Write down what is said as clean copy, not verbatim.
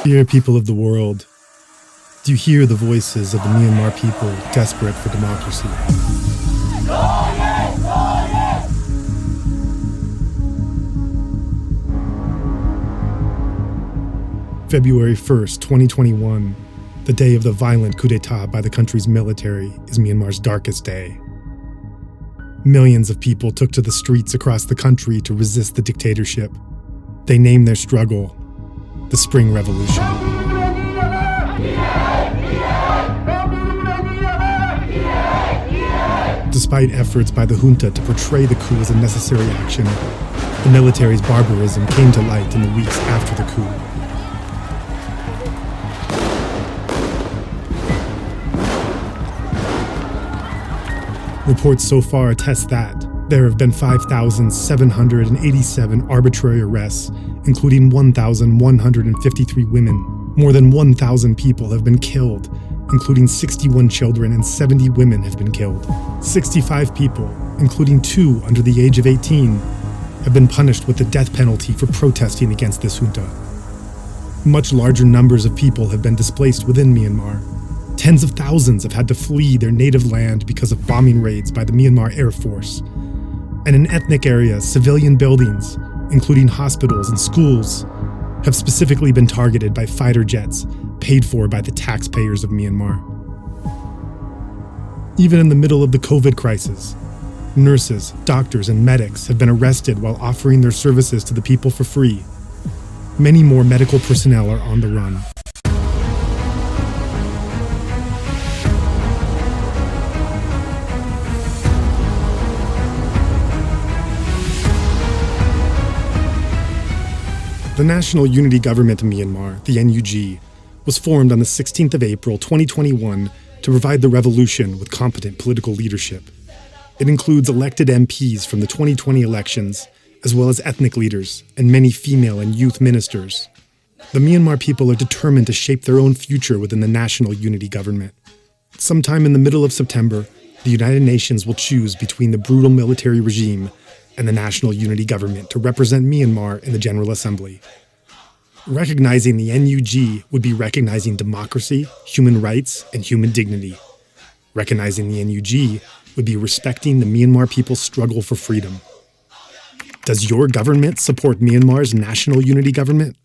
Dear people of the world, do you hear the voices of the Myanmar people desperate for democracy? February 1st, 2021, the day of the violent coup d'etat by the country's military, is Myanmar's darkest day. Millions of people took to the streets across the country to resist the dictatorship. They named their struggle the Spring Revolution. Despite efforts by the junta to portray the coup as a necessary action, the military's barbarism came to light in the weeks after the coup. Reports so far attest that there have been 5,787 arbitrary arrests, including 1,153 women. More than 1,000 people have been killed, including 61 children, and 70 women have been killed. 65 people, including 2 under the age of 18, have been punished with the death penalty for protesting against this junta. Much larger numbers of people have been displaced within Myanmar. Tens of thousands have had to flee their native land because of bombing raids by the Myanmar Air Force. And in ethnic areas, civilian buildings, including hospitals and schools, have specifically been targeted by fighter jets paid for by the taxpayers of Myanmar. Even in the middle of the COVID crisis, nurses, doctors, and medics have been arrested while offering their services to the people for free. Many more medical personnel are on the run. The National Unity Government of Myanmar, the NUG, was formed on the 16th of April 2021 to provide the revolution with competent political leadership. It includes elected MPs from the 2020 elections, as well as ethnic leaders and many female and youth ministers. The Myanmar people are determined to shape their own future within the National Unity Government. Sometime in the middle of September, the United Nations will choose between the brutal military regime and the National Unity Government to represent Myanmar in the General Assembly. Recognizing the NUG would be recognizing democracy, human rights, and human dignity. Recognizing the NUG would be respecting the Myanmar people's struggle for freedom. Does your government support Myanmar's National Unity Government?